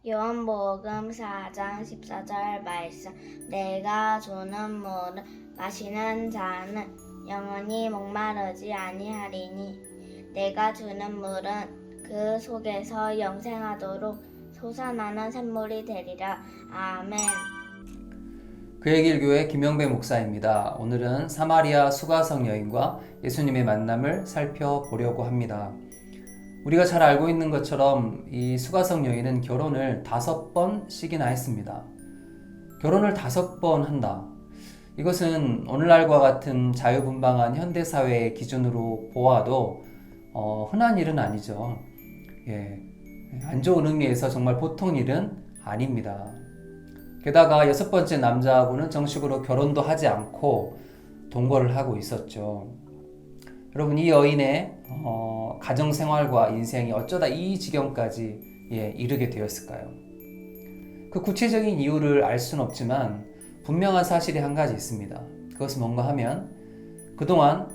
요한복음 4장 14절 말씀. 내가 주는 물을 마시는 자는 영원히 목마르지 아니하리니 내가 주는 물은 그 속에서 영생하도록 솟아나는 샘물이 되리라. 아멘. 그의 길 교회 김영배 목사입니다. 오늘은 사마리아 수가성 여인과 예수님의 만남을 살펴보려고 합니다. 우리가 잘 알고 있는 것처럼 이 수가성 여인은 결혼을 5번씩이나 했습니다. 결혼을 5번 한다. 이것은 오늘날과 같은 자유분방한 현대사회의 기준으로 보아도 흔한 일은 아니죠. 안 좋은 의미에서 정말 보통 일은 아닙니다. 게다가 6번째 남자하고는 정식으로 결혼도 하지 않고 동거를 하고 있었죠. 여러분, 이 여인의 가정생활과 인생이 어쩌다 이 지경까지 이르게 되었을까요? 그 구체적인 이유를 알 수는 없지만 분명한 사실이 한 가지 있습니다. 그것은 뭔가 하면 그동안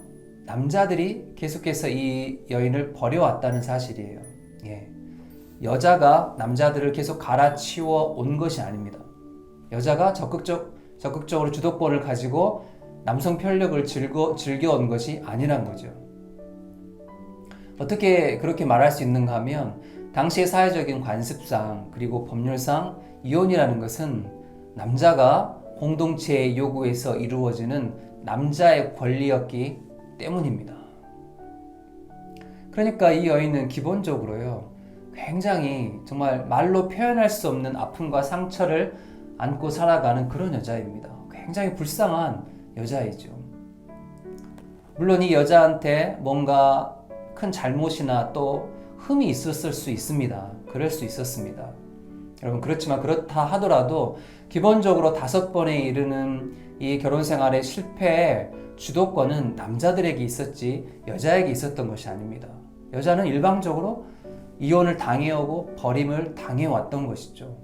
남자들이 계속해서 이 여인을 버려왔다는 사실이에요. 여자가 남자들을 계속 갈아치워 온 것이 아닙니다. 여자가 적극적으로 주도권을 가지고 남성 편력을 즐겨온 것이 아니란 거죠. 어떻게 그렇게 말할 수 있는가 하면 당시의 사회적인 관습상 그리고 법률상 이혼이라는 것은 남자가 공동체의 요구에서 이루어지는 남자의 권리였기 때문입니다. 그러니까 이 여인은 기본적으로요, 굉장히 정말 말로 표현할 수 없는 아픔과 상처를 안고 살아가는 그런 여자입니다. 굉장히 불쌍한 여자이죠. 물론 이 여자한테 뭔가 큰 잘못이나 또 흠이 있었을 수 있습니다. 그럴 수 있었습니다. 여러분, 그렇지만 그렇다 하더라도 기본적으로 5번에 이르는 이 결혼 생활의 실패의 주도권은 남자들에게 있었지 여자에게 있었던 것이 아닙니다. 여자는 일방적으로 이혼을 당해오고 버림을 당해왔던 것이죠.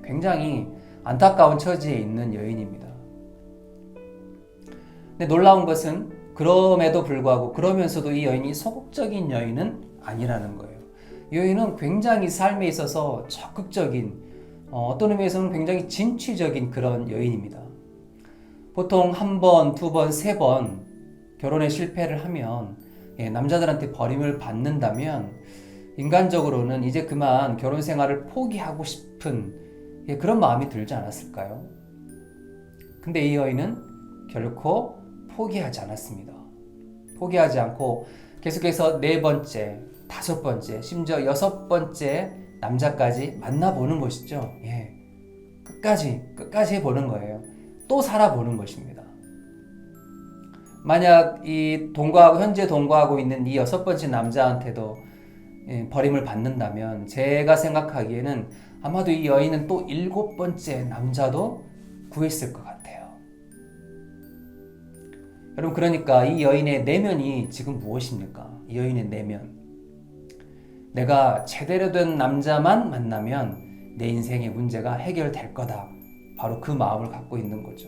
굉장히 안타까운 처지에 있는 여인입니다. 근데 놀라운 것은 그럼에도 불구하고 그러면서도 이 여인이 소극적인 여인은 아니라는 거예요. 이 여인은 굉장히 삶에 있어서 적극적인, 어떤 의미에서는 굉장히 진취적인 그런 여인입니다. 보통 1번, 2번, 3번 결혼에 실패를 하면 남자들한테 버림을 받는다면 인간적으로는 이제 그만 결혼 생활을 포기하고 싶은 그런 마음이 들지 않았을까요? 근데 이 여인은 결코 포기하지 않았습니다. 포기하지 않고 계속해서 4번째, 5번째, 심지어 6번째 남자까지 만나보는 것이죠. 끝까지 해보는 거예요. 또 살아보는 것입니다. 만약 현재 동거하고 있는 이 6번째 남자한테도 버림을 받는다면 제가 생각하기에는 아마도 이 여인은 또 7번째 남자도 구했을 것 같아요. 여러분, 그러니까 이 여인의 내면이 지금 무엇입니까? 이 여인의 내면. 내가 제대로 된 남자만 만나면 내 인생의 문제가 해결될 거다. 바로 그 마음을 갖고 있는 거죠.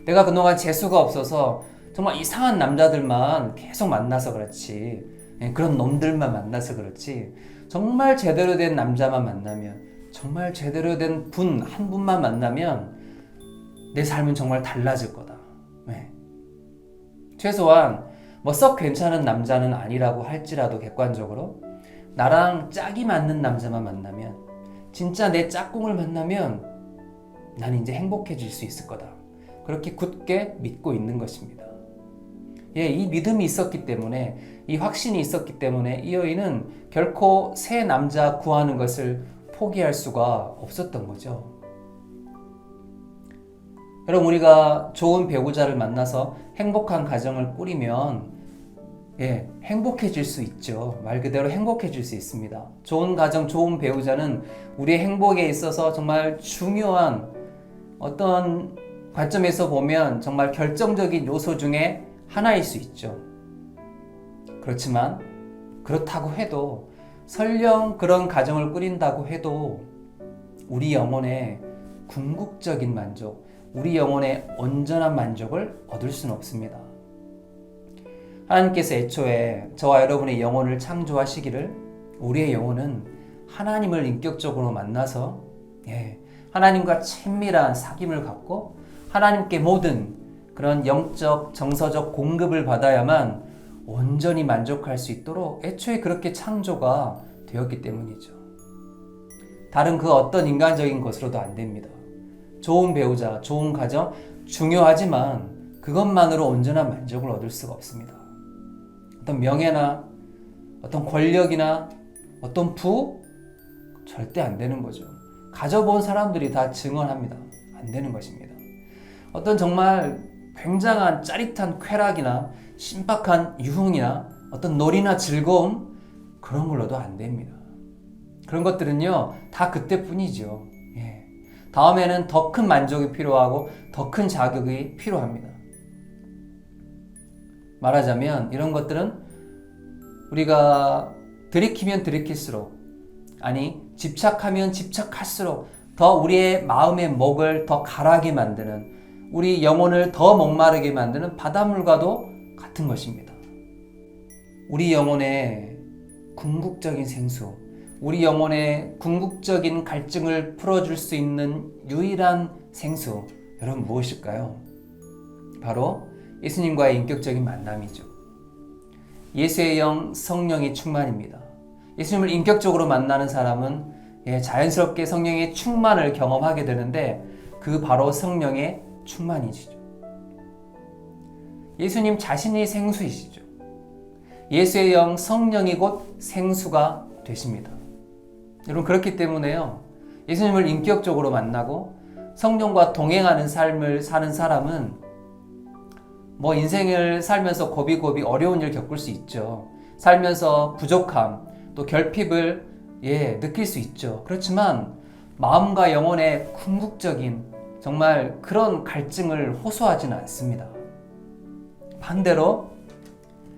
내가 그동안 재수가 없어서 정말 이상한 남자들만 계속 만나서 그렇지, 그런 놈들만 만나서 그렇지, 정말 제대로 된 남자만 만나면, 정말 제대로 된 한 분만 만나면 내 삶은 정말 달라질 거다. 최소한 썩 괜찮은 남자는 아니라고 할지라도 객관적으로 나랑 짝이 맞는 남자만 만나면, 진짜 내 짝꿍을 만나면 난 이제 행복해질 수 있을 거다. 그렇게 굳게 믿고 있는 것입니다. 이 믿음이 있었기 때문에, 이 확신이 있었기 때문에 이 여인은 결코 새 남자 구하는 것을 포기할 수가 없었던 거죠. 여러분, 우리가 좋은 배우자를 만나서 행복한 가정을 꾸리면 행복해질 수 있죠. 말 그대로 행복해질 수 있습니다. 좋은 가정, 좋은 배우자는 우리의 행복에 있어서 정말 중요한 어떤 관점에서 보면 정말 결정적인 요소 중에 하나일 수 있죠. 그렇지만 그렇다고 해도 설령 그런 가정을 꾸린다고 해도 우리 영혼의 궁극적인 만족, 우리 영혼의 온전한 만족을 얻을 수는 없습니다. 하나님께서 애초에 저와 여러분의 영혼을 창조하시기를 우리의 영혼은 하나님을 인격적으로 만나서 하나님과 친밀한 사귐을 갖고 하나님께 모든 그런 영적, 정서적 공급을 받아야만 온전히 만족할 수 있도록 애초에 그렇게 창조가 되었기 때문이죠. 다른 그 어떤 인간적인 것으로도 안 됩니다. 좋은 배우자, 좋은 가정 중요하지만 그것만으로 온전한 만족을 얻을 수가 없습니다. 어떤 명예나 어떤 권력이나 어떤 부 절대 안 되는 거죠. 가져본 사람들이 다 증언합니다. 안 되는 것입니다. 어떤 정말 굉장한 짜릿한 쾌락이나 신박한 유흥이나 어떤 놀이나 즐거움 그런 걸로도 안 됩니다. 그런 것들은요 다 그때뿐이죠. 다음에는 더 큰 만족이 필요하고 더 큰 자격이 필요합니다. 말하자면 이런 것들은 우리가 들이키면 들이킬수록, 아니 집착하면 집착할수록 더 우리의 마음의 목을 더 가라하게 만드는, 우리 영혼을 더 목마르게 만드는 바닷물과도 같은 것입니다. 우리 영혼의 궁극적인 생수, 우리 영혼의 궁극적인 갈증을 풀어줄 수 있는 유일한 생수, 여러분 무엇일까요? 바로 예수님과의 인격적인 만남이죠. 예수의 영, 성령의 충만입니다. 예수님을 인격적으로 만나는 사람은 자연스럽게 성령의 충만을 경험하게 되는데 그 바로 성령의 충만이시죠. 예수님 자신이 생수이시죠. 예수의 영, 성령이 곧 생수가 되십니다. 여러분 그렇기 때문에요. 예수님을 인격적으로 만나고 성령과 동행하는 삶을 사는 사람은 인생을 살면서 고비고비 어려운 일을 겪을 수 있죠. 살면서 부족함, 또 결핍을 느낄 수 있죠. 그렇지만 마음과 영혼의 궁극적인 정말 그런 갈증을 호소하지는 않습니다. 반대로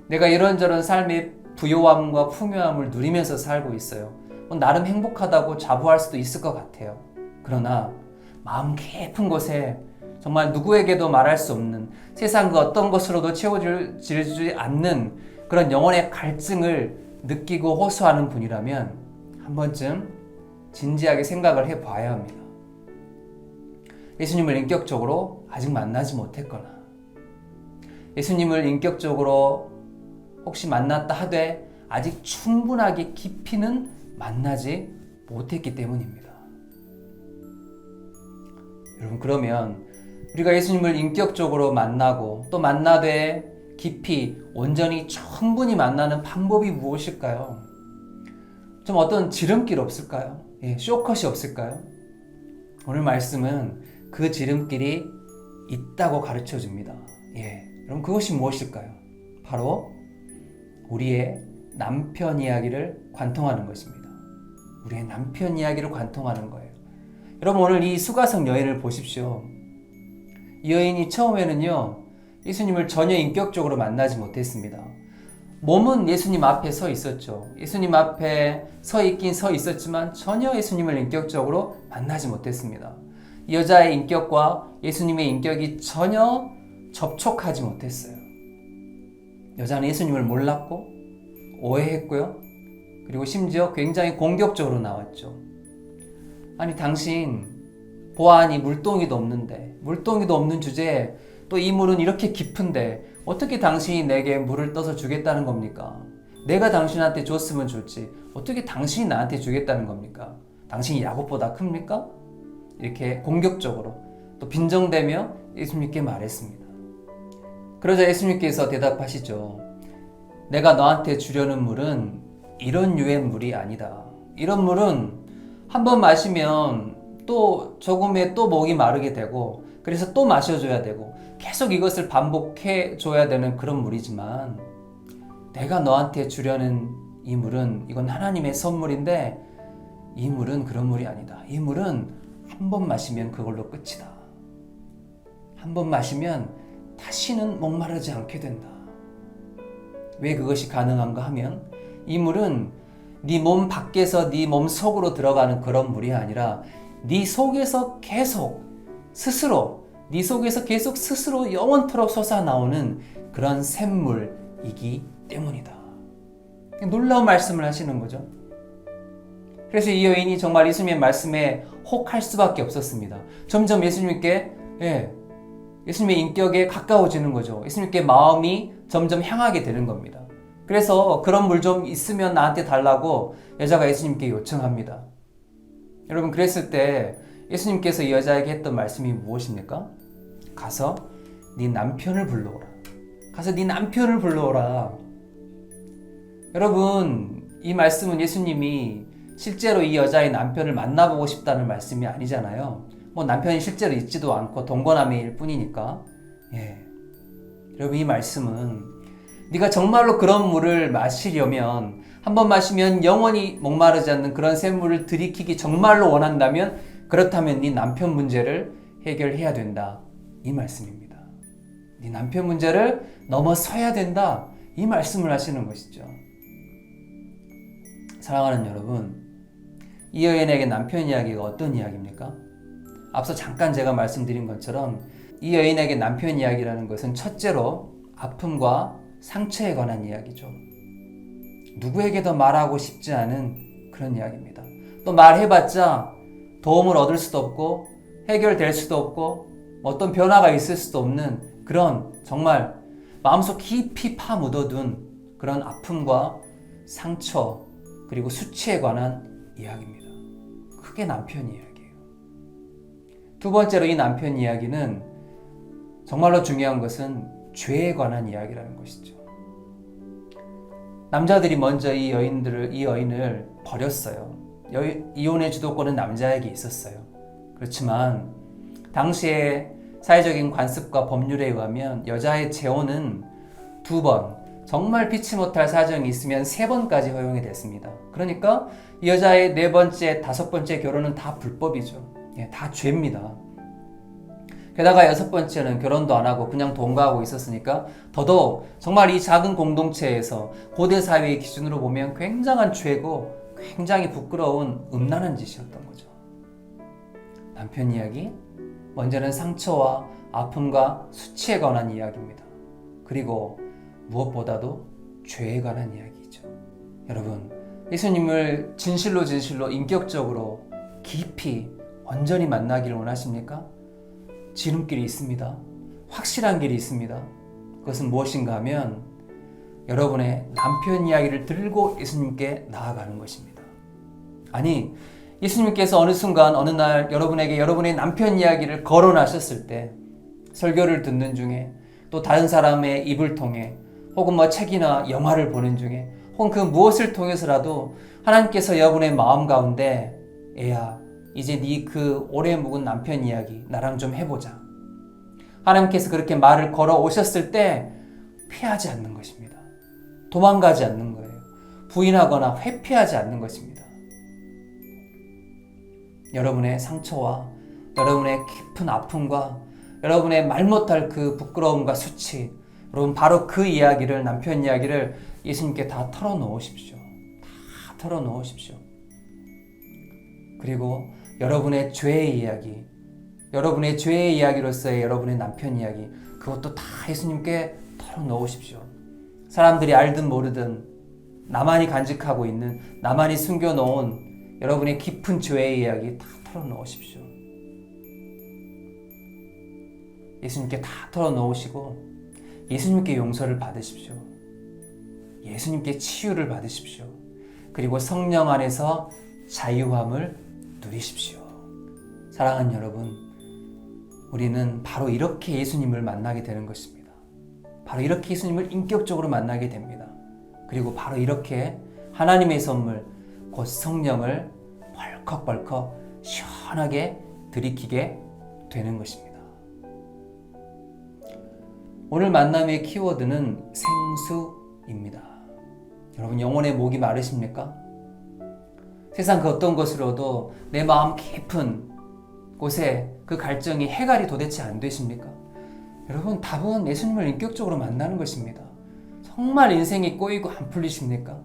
내가 이런저런 삶의 부요함과 풍요함을 누리면서 살고 있어요. 나름 행복하다고 자부할 수도 있을 것 같아요. 그러나 마음 깊은 곳에 정말 누구에게도 말할 수 없는, 세상 그 어떤 것으로도 채워지지 않는 그런 영혼의 갈증을 느끼고 호소하는 분이라면 한 번쯤 진지하게 생각을 해봐야 합니다. 예수님을 인격적으로 아직 만나지 못했거나, 예수님을 인격적으로 혹시 만났다 하되 아직 충분하게 깊이는 만나지 못했기 때문입니다. 여러분 그러면 우리가 예수님을 인격적으로 만나고 또 만나되 깊이 온전히 충분히 만나는 방법이 무엇일까요? 좀 어떤 지름길 없을까요? 쇼컷이 없을까요? 오늘 말씀은 그 지름길이 있다고 가르쳐 줍니다. 그럼 그것이 무엇일까요? 바로 우리의 남편 이야기를 관통하는 것입니다. 우리의 남편 이야기를 관통하는 거예요. 여러분 오늘 이 수가성 여인을 보십시오. 이 여인이 처음에는요 예수님을 전혀 인격적으로 만나지 못했습니다. 몸은 예수님 앞에 서 있었죠. 예수님 앞에 서 있긴 서 있었지만 전혀 예수님을 인격적으로 만나지 못했습니다. 이 여자의 인격과 예수님의 인격이 전혀 접촉하지 못했어요. 여자는 예수님을 몰랐고 오해했고요. 그리고 심지어 굉장히 공격적으로 나왔죠. 아니 당신 보아하니 물동이도 없는 주제에 또 이 물은 이렇게 깊은데 어떻게 당신이 내게 물을 떠서 주겠다는 겁니까? 내가 당신한테 줬으면 좋지 어떻게 당신이 나한테 주겠다는 겁니까? 당신이 야곱보다 큽니까? 이렇게 공격적으로 또 빈정대며 예수님께 말했습니다. 그러자 예수님께서 대답하시죠. 내가 너한테 주려는 물은 이런 유의 물이 아니다. 이런 물은 한번 마시면 또 조금에 또 목이 마르게 되고 그래서 또 마셔줘야 되고 계속 이것을 반복해 줘야 되는 그런 물이지만 내가 너한테 주려는 이 물은 이건 하나님의 선물인데 이 물은 그런 물이 아니다. 이 물은 한 번 마시면 그걸로 끝이다. 한 번 마시면 다시는 목마르지 않게 된다. 왜 그것이 가능한가 하면 이 물은 네 몸 밖에서 네 몸 속으로 들어가는 그런 물이 아니라 네 속에서 계속 스스로 네 속에서 계속 스스로 영원토록 솟아나오는 그런 샘물이기 때문이다. 놀라운 말씀을 하시는 거죠. 그래서 이 여인이 정말 예수님의 말씀에 혹할 수밖에 없었습니다. 점점 예수님의 인격에 가까워지는 거죠. 예수님께 마음이 점점 향하게 되는 겁니다. 그래서 그런 물 좀 있으면 나한테 달라고 여자가 예수님께 요청합니다. 여러분, 그랬을 때 예수님께서 이 여자에게 했던 말씀이 무엇입니까? 가서 네 남편을 불러오라. 가서 네 남편을 불러오라. 여러분, 이 말씀은 예수님이 실제로 이 여자의 남편을 만나보고 싶다는 말씀이 아니잖아요. 남편이 실제로 있지도 않고 동거남일 뿐이니까. 여러분, 이 말씀은 네가 정말로 그런 물을 마시려면, 한번 마시면 영원히 목마르지 않는 그런 샘물을 들이키기 정말로 원한다면, 그렇다면 네 남편 문제를 해결해야 된다. 이 말씀입니다. 네 남편 문제를 넘어서야 된다. 이 말씀을 하시는 것이죠. 사랑하는 여러분, 이 여인에게 남편 이야기가 어떤 이야기입니까? 앞서 잠깐 제가 말씀드린 것처럼 이 여인에게 남편 이야기라는 것은 첫째로 아픔과 상처에 관한 이야기죠. 누구에게도 말하고 싶지 않은 그런 이야기입니다. 또 말해봤자 도움을 얻을 수도 없고 해결될 수도 없고 어떤 변화가 있을 수도 없는 그런 정말 마음속 깊이 파묻어둔 그런 아픔과 상처 그리고 수치에 관한 이야기입니다. 그게 남편 이야기예요. 두 번째로 이 남편 이야기는 정말로 중요한 것은 죄에 관한 이야기라는 것이죠. 남자들이 먼저 이 여인을 버렸어요. 이혼의 주도권은 남자에게 있었어요. 그렇지만 당시에 사회적인 관습과 법률에 의하면 여자의 재혼은 2번, 정말 피치 못할 사정이 있으면 3번까지 허용이 됐습니다. 그러니까 이 여자의 4번째, 5번째 결혼은 다 불법이죠. 다 죄입니다. 게다가 6번째는 결혼도 안 하고 그냥 동거하고 있었으니까 더더욱 정말 이 작은 공동체에서 고대 사회의 기준으로 보면 굉장한 죄고 굉장히 부끄러운 음란한 짓이었던 거죠. 남편 이야기, 먼저는 상처와 아픔과 수치에 관한 이야기입니다. 그리고 무엇보다도 죄에 관한 이야기죠. 여러분, 예수님을 진실로 인격적으로 깊이 온전히 만나기를 원하십니까? 지름길이 있습니다. 확실한 길이 있습니다. 그것은 무엇인가 하면 여러분의 남편 이야기를 들고 예수님께 나아가는 것입니다. 아니, 예수님께서 어느 순간 어느 날 여러분에게 여러분의 남편 이야기를 거론하셨을 때 설교를 듣는 중에 또 다른 사람의 입을 통해 혹은 책이나 영화를 보는 중에 혹은 그 무엇을 통해서라도 하나님께서 여러분의 마음 가운데 애야, 이제 네 그 오래 묵은 남편 이야기 나랑 좀 해보자. 하나님께서 그렇게 말을 걸어 오셨을 때 피하지 않는 것입니다. 도망가지 않는 거예요. 부인하거나 회피하지 않는 것입니다. 여러분의 상처와 여러분의 깊은 아픔과 여러분의 말 못할 그 부끄러움과 수치, 여러분 바로 그 이야기를, 남편 이야기를 예수님께 다 털어놓으십시오. 다 털어놓으십시오. 그리고 여러분의 죄의 이야기, 여러분의 죄의 이야기로서의 여러분의 남편 이야기, 그것도 다 예수님께 털어놓으십시오. 사람들이 알든 모르든 나만이 간직하고 있는, 나만이 숨겨놓은 여러분의 깊은 죄의 이야기 다 털어놓으십시오. 예수님께 다 털어놓으시고 예수님께 용서를 받으십시오. 예수님께 치유를 받으십시오. 그리고 성령 안에서 자유함을 누리십시오. 사랑하는 여러분, 우리는 바로 이렇게 예수님을 만나게 되는 것입니다. 바로 이렇게 예수님을 인격적으로 만나게 됩니다. 그리고 바로 이렇게 하나님의 선물, 곧 성령을 벌컥벌컥 시원하게 들이키게 되는 것입니다. 오늘 만남의 키워드는 생수입니다. 여러분, 영혼의 목이 마르십니까? 세상 그 어떤 것으로도 내 마음 깊은 곳에 그 갈증이 해갈이 도대체 안 되십니까? 여러분, 답은 예수님을 인격적으로 만나는 것입니다. 정말 인생이 꼬이고 안 풀리십니까?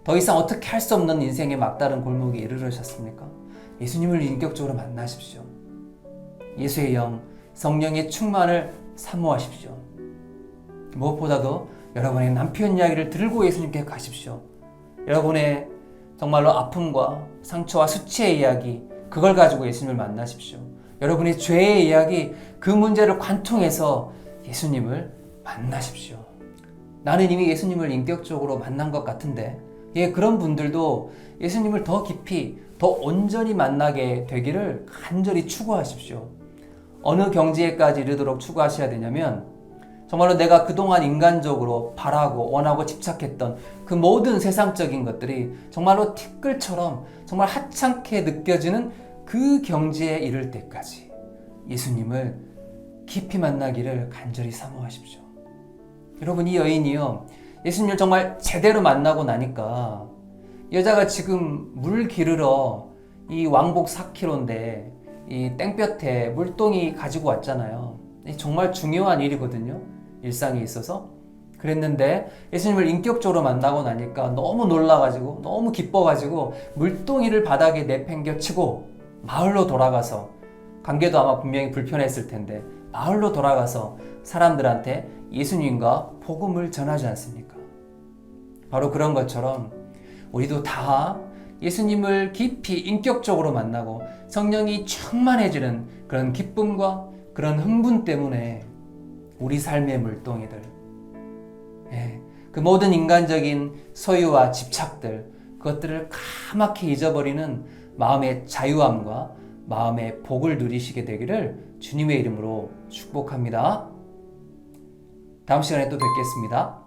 더 이상 어떻게 할 수 없는 인생의 막다른 골목에 이르르셨습니까? 예수님을 인격적으로 만나십시오. 예수의 영, 성령의 충만을 사모하십시오. 무엇보다도 여러분의 남편 이야기를 들고 예수님께 가십시오. 여러분의 정말로 아픔과 상처와 수치의 이야기, 그걸 가지고 예수님을 만나십시오. 여러분의 죄의 이야기, 그 문제를 관통해서 예수님을 만나십시오. 나는 이미 예수님을 인격적으로 만난 것 같은데, 그런 분들도 예수님을 더 깊이, 더 온전히 만나게 되기를 간절히 추구하십시오. 어느 경지에까지 이르도록 추구하셔야 되냐면, 정말로 내가 그동안 인간적으로 바라고 원하고 집착했던 그 모든 세상적인 것들이 정말로 티끌처럼 정말 하찮게 느껴지는 그 경지에 이를 때까지 예수님을 깊이 만나기를 간절히 사모하십시오. 여러분, 이 여인이요, 예수님을 정말 제대로 만나고 나니까 여자가 지금 물 기르러 이 왕복 4km인데 이 땡볕에 물동이 가지고 왔잖아요. 정말 중요한 일이거든요, 일상에 있어서. 그랬는데 예수님을 인격적으로 만나고 나니까 너무 놀라가지고 너무 기뻐가지고 물동이를 바닥에 내팽겨치고 마을로 돌아가서, 관계도 아마 분명히 불편했을 텐데 마을로 돌아가서 사람들한테 예수님과 복음을 전하지 않습니까? 바로 그런 것처럼 우리도 다 예수님을 깊이 인격적으로 만나고 성령이 충만해지는 그런 기쁨과 그런 흥분 때문에 우리 삶의 물동이들, 그 모든 인간적인 소유와 집착들, 그것들을 까맣게 잊어버리는 마음의 자유함과 마음의 복을 누리시게 되기를 주님의 이름으로 축복합니다. 다음 시간에 또 뵙겠습니다.